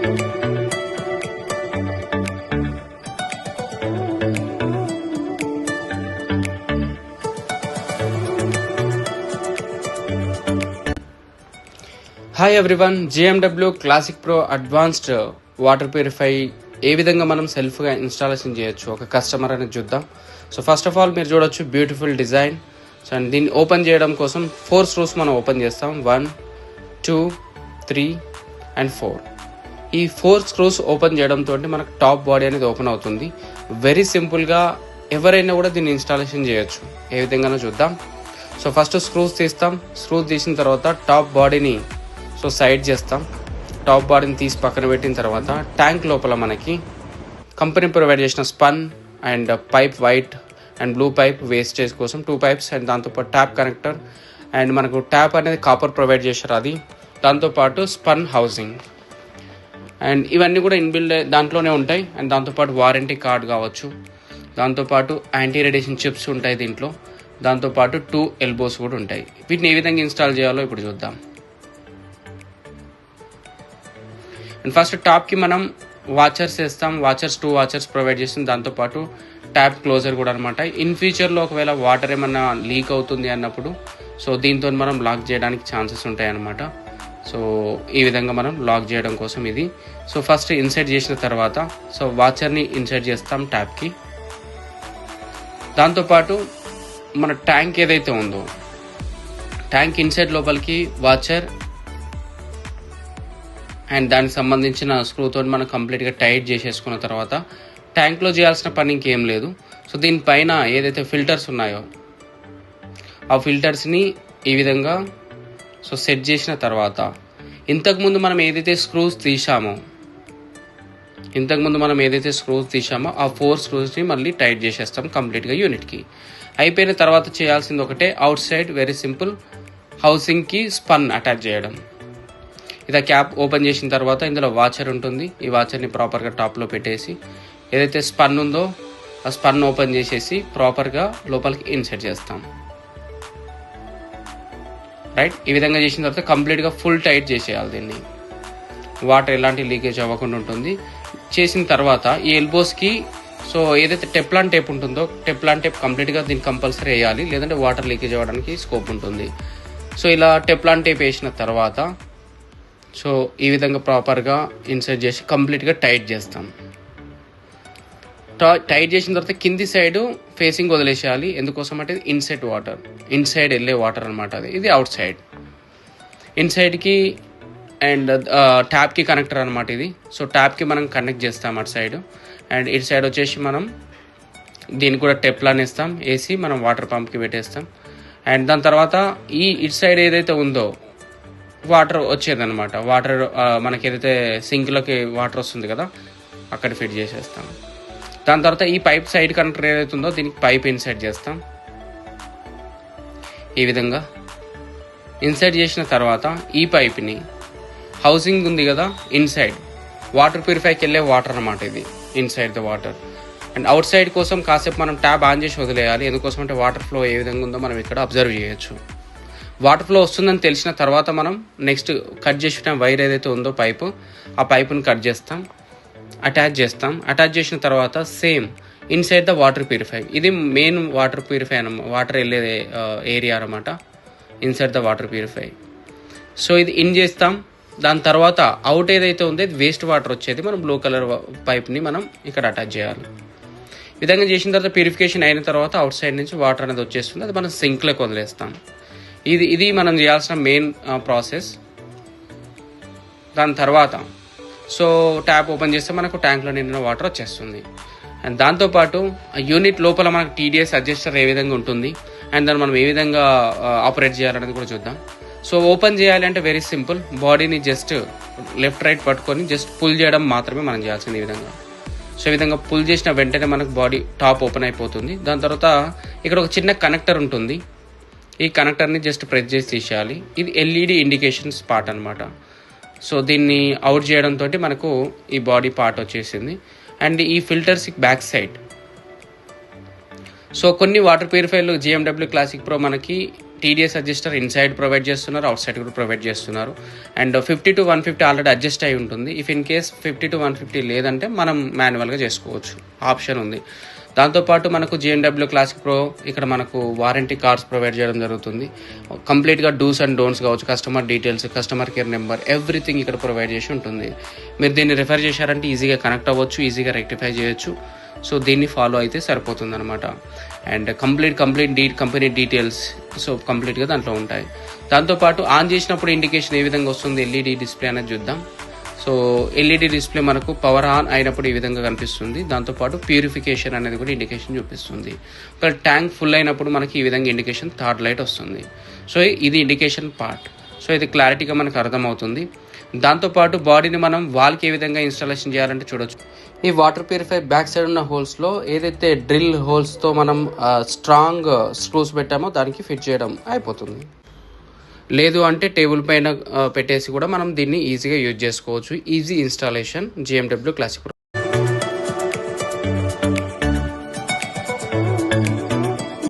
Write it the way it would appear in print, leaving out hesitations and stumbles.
Hi everyone, GMW classic pro advanced water purify ఏ విధంగా మనం సెల్ఫ్గా ఇన్స్టాలేషన్ చేయొచ్చు ఒక కస్టమర్ అనేది చూద్దాం. సో ఫస్ట్ ఆఫ్ ఆల్ మీరు చూడొచ్చు బ్యూటిఫుల్ డిజైన్. సో అండ్ దీన్ని ఓపెన్ చేయడం కోసం 4 స్క్రూస్ మనం ఓపెన్ చేస్తాం. 1, 2, 3 and 4. ఈ 4 స్క్రూస్ ఓపెన్ చేయడంతో మనకు టాప్ బాడీ అనేది ఓపెన్ అవుతుంది. వెరీ సింపుల్గా ఎవరైనా కూడా దీన్ని ఇన్స్టాలేషన్ చేయొచ్చు. ఏ విధంగానో చూద్దాం. సో ఫస్ట్ స్క్రూస్ తీస్తాం. స్క్రూస్ తీసిన తర్వాత టాప్ బాడీని సైడ్ చేస్తాం. టాప్ బాడీని తీసి పక్కన పెట్టిన తర్వాత ట్యాంక్ లోపల మనకి కంపెనీ ప్రొవైడ్ చేసిన spun and pipe, white and blue pipe wastage కోసం 2 పైప్స్ అండ్ దాంతోపాటు ట్యాప్ కనెక్టర్ అండ్ మనకు ట్యాప్ అనేది కాపర్ ప్రొవైడ్ చేశారు, అది దాంతోపాటు స్పన్ హౌసింగ్ అండ్ ఇవన్నీ కూడా ఇన్బిల్డ్ దాంట్లోనే ఉంటాయి. అండ్ దాంతోపాటు వారంటీ కార్డ్ కావచ్చు, దాంతోపాటు యాంటీ రేడియేషన్ చిప్స్ ఉంటాయి దీంట్లో, దాంతోపాటు 2 ఎల్బోస్ కూడా ఉంటాయి. వీటిని ఏ విధంగా ఇన్స్టాల్ చేయాలో ఇప్పుడు చూద్దాం. అండ్ ఫస్ట్ టాప్కి మనం వాచర్స్ వేస్తాం. 2 వాచర్స్ ప్రొవైడ్ చేస్తాం, దాంతోపాటు ట్యాప్ క్లోజర్ కూడా అనమాట. ఇన్ ఫ్యూచర్లో ఒకవేళ వాటర్ ఏమన్నా లీక్ అవుతుంది అన్నప్పుడు సో దీంతో మనం లాక్ చేయడానికి ఛాన్సెస్ ఉంటాయి అన్నమాట. సో ఈ విధంగా మనం లాక్ చేయడం కోసం ఇది. సో ఫస్ట్ ఇన్సర్ట్ చేసిన తర్వాత సో వాచర్ని ఇన్సర్ట్ చేస్తాం ట్యాప్కి. దాంతోపాటు మన ట్యాంక్ ఏదైతే ఉందో ట్యాంక్ ఇన్సర్ట్ లోపలికి వాచర్ అండ్ దానికి సంబంధించిన స్క్రూతో మనం కంప్లీట్గా టైట్ చేసేసుకున్న తర్వాత ట్యాంక్లో చేయాల్సిన పని ఇంకేం లేదు. సో దీనిపైన ఏదైతే ఫిల్టర్స్ ఉన్నాయో ఆ ఫిల్టర్స్ని ఈ విధంగా సో సెట్ చేసిన తర్వాత ఇంతకుముందు మనం ఏదైతే స్క్రూస్ తీసామో ఆ 4 స్క్రూస్ని మళ్ళీ టైట్ చేసేస్తాం కంప్లీట్గా యూనిట్కి. అయిపోయిన తర్వాత చేయాల్సింది ఒకటే, అవుట్ సైడ్ వెరీ సింపుల్, హౌసింగ్కి స్పన్ అటాచ్ చేయడం. ఇది క్యాప్ ఓపెన్ చేసిన తర్వాత ఇందులో వాచర్ ఉంటుంది. ఈ వాచర్ని ప్రాపర్గా టాప్లో పెట్టేసి ఏదైతే స్పన్ ఉందో ఆ స్పన్ ఓపెన్ చేసేసి ప్రాపర్గా లోపలికి ఇన్సర్ట్ చేస్తాం. రైట్, ఈ విధంగా చేసిన తర్వాత కంప్లీట్గా ఫుల్ టైట్ చేసేయాలి దీన్ని. వాటర్ ఎలాంటి లీకేజ్ అవ్వకుండా ఉంటుంది. చేసిన తర్వాత ఈ ఎల్బోస్కి సో ఏదైతే టెప్లాన్ టేప్ ఉంటుందో టెప్లాన్ టేప్ కంప్లీట్గా దీన్ని కంపల్సరీ వేయాలి, లేదంటే వాటర్ లీకేజ్ అవ్వడానికి స్కోప్ ఉంటుంది. సో ఇలా టెప్లాన్ టేప్ వేసిన తర్వాత సో ఈ విధంగా ప్రాపర్గా ఇన్సర్ట్ చేసి కంప్లీట్గా టైట్ చేస్తాం. టైట్ చేసిన తర్వాత కింది సైడ్ ఫేసింగ్ వదిలేసేయాలి. ఎందుకోసం అంటే ఇన్సైడ్ వెళ్ళే వాటర్ అనమాట. ఇది అవుట్ సైడ్. ఇన్సైడ్కి అండ్ ట్యాప్కి కనెక్టర్ అనమాట ఇది. సో ట్యాప్కి మనం కనెక్ట్ చేస్తాం అటు సైడ్. అండ్ ఇటు సైడ్ వచ్చేసి మనం దీనికి కూడా టెప్లాన్ ఇస్తాం, వేసి మనం వాటర్ పంప్కి పెట్టేస్తాం. అండ్ దాని తర్వాత ఇటు సైడ్ ఏదైతే ఉందో వాటర్ వచ్చేదన్నమాట. వాటర్ మనకి ఏదైతే సింక్లోకి వాటర్ వస్తుంది కదా అక్కడ ఫిట్ చేసేస్తాం. దాని తర్వాత ఈ పైప్ సైడ్ కనెక్టర్ ఏదైతే ఉందో దీనికి పైప్ ఇన్సర్ట్ చేస్తాం. ఈ విధంగా ఇన్సర్ట్ చేసిన తర్వాత ఈ పైప్ని హౌసింగ్ ఉంది కదా ఇన్సైడ్ వాటర్ ప్యూరిఫైకి వెళ్ళే వాటర్ అనమాట ఇది, inside the water. And out side కోసం కాసేపు మనం ట్యాప్ ఆన్ చేసి వదిలేయాలి. ఎందుకోసం అంటే వాటర్ ఫ్లో ఏ విధంగా ఉందో మనం ఇక్కడ అబ్జర్వ్ చేయొచ్చు. వాటర్ ఫ్లో వస్తుందని తెలిసిన తర్వాత మనం నెక్స్ట్ కట్ చేసిన వైర్ ఏదైతే ఉందో పైపు, ఆ పైపుని కట్ చేస్తాం, అటాచ్ చేసిన తర్వాత same inside the water purify, ఇది మెయిన్ వాటర్ ప్యూరిఫై వాటర్ వెళ్ళే ఏరియా అనమాట, inside the water purify. So ఇది ఇన్ చేస్తాం. దాని తర్వాత అవుట్ ఏదైతే ఉందో ఇది వేస్ట్ వాటర్ వచ్చేది, మనం బ్లూ కలర్ పైప్ని మనం ఇక్కడ అటాచ్ చేయాలి. ఈ విధంగా చేసిన తర్వాత ప్యూరిఫికేషన్ అయిన తర్వాత అవుట్ సైడ్ నుంచి వాటర్ అనేది వచ్చేస్తుంది, అది మనం సింక్లోకి వదిలేస్తాం. ఇది మనం చేయాల్సిన మెయిన్ ప్రాసెస్. దాని తర్వాత సో ట్యాప్ ఓపెన్ చేస్తే మనకు ట్యాంక్లో నిండిన వాటర్ వచ్చేస్తుంది. అండ్ దాంతోపాటు యూనిట్ లోపల మనకు టీడీఎస్ అడ్జస్టర్ ఏ విధంగా ఉంటుంది అండ్ దాన్ని మనం ఏ విధంగా ఆపరేట్ చేయాలనేది కూడా చూద్దాం. సో ఓపెన్ చేయాలి అంటే వెరీ సింపుల్, బాడీని జస్ట్ లెఫ్ట్ రైట్ పట్టుకొని జస్ట్ పుల్ చేయడం మాత్రమే మనం చేయాల్సింది. ఈ విధంగా సో ఈ విధంగా పుల్ చేసిన వెంటనే మనకు బాడీ టాప్ ఓపెన్ అయిపోతుంది. దాని తర్వాత ఇక్కడ ఒక చిన్న కనెక్టర్ ఉంటుంది, ఈ కనెక్టర్ని జస్ట్ ప్రెస్ చేసి తీసేయాలి. ఇది ఎల్ఈడి ఇండికేషన్ పార్ట్ అనమాట. సో దీన్ని అవుట్ చేయడంతో మనకు ఈ బాడీ పార్ట్ వచ్చేసింది. అండ్ ఈ ఫిల్టర్స్ బ్యాక్ సైడ్ సో కొన్ని వాటర్ ప్యూరిఫైర్లు జిఎండబ్ల్యూ క్లాసిక్ ప్రో మనకి టీడీఎస్ అడ్జస్టర్ ఇన్సైడ్ ప్రొవైడ్ చేస్తున్నారు, అవుట్ సైడ్ కూడా ప్రొవైడ్ చేస్తున్నారు. అండ్ 50 to 150 ఆల్రెడీ అడ్జస్ట్ అయి ఉంటుంది. ఇఫ్ ఇన్ కేస్ 50 to 150 లేదంటే మనం మాన్యువల్గా చేసుకోవచ్చు, ఆప్షన్ ఉంది. దాంతోపాటు మనకు జిఎండబ్ల్యూ క్లాసిక్ ప్రో ఇక్కడ మనకు వారంటీ కార్డ్స్ ప్రొవైడ్ చేయడం జరుగుతుంది. కంప్లీట్గా డూస్ అండ్ డోంట్స్ కావచ్చు, customer details, customer care number, everything ఇక్కడ ప్రొవైడ్ చేసి ఉంటుంది. మీరు దీన్ని రిఫర్ చేశారంటే ఈజీగా కనెక్ట్ అవ్వచ్చు, ఈజీగా రెక్టిఫై చేయొచ్చు. సో దీన్ని ఫాలో అయితే సరిపోతుంది అనమాట. And complete company details so కంప్లీట్గా దాంట్లో ఉంటాయి. దాంతోపాటు ఆన్ చేసినప్పుడు ఇండికేషన్ ఏ విధంగా వస్తుంది, ఎల్ఈడి డిస్ప్లే అనేది చూద్దాం. సో ఎల్ఈడి డిస్ప్లే మనకు పవర్ ఆన్ అయినప్పుడు ఈ విధంగా కనిపిస్తుంది. దాంతోపాటు ప్యూరిఫికేషన్ అనేది కూడా ఇండికేషన్ చూపిస్తుంది. ఒక ట్యాంక్ ఫుల్ అయినప్పుడు మనకి ఈ విధంగా ఇండికేషన్ థర్డ్ లైట్ వస్తుంది. సో ఇది ఇండికేషన్ పార్ట్. సో ఇది క్లారిటీగా మనకు అర్థమవుతుంది. దాంతోపాటు బాడీని మనం వాల్కి ఏ విధంగా ఇన్స్టాలేషన్ చేయాలంటే చూడొచ్చు. ఈ వాటర్ ప్యూరిఫై బ్యాక్ సైడ్ ఉన్న హోల్స్లో ఏదైతే డ్రిల్ హోల్స్తో మనం స్ట్రాంగ్ స్క్రూస్ పెట్టామో దానికి ఫిట్ చేయడం అయిపోతుంది. లేదు అంటే టేబుల్ పైన పెట్టేసి కూడా మనం దీన్ని ఈజీగా యూజ్ చేసుకోవచ్చు. Easy installation GMW classic pro.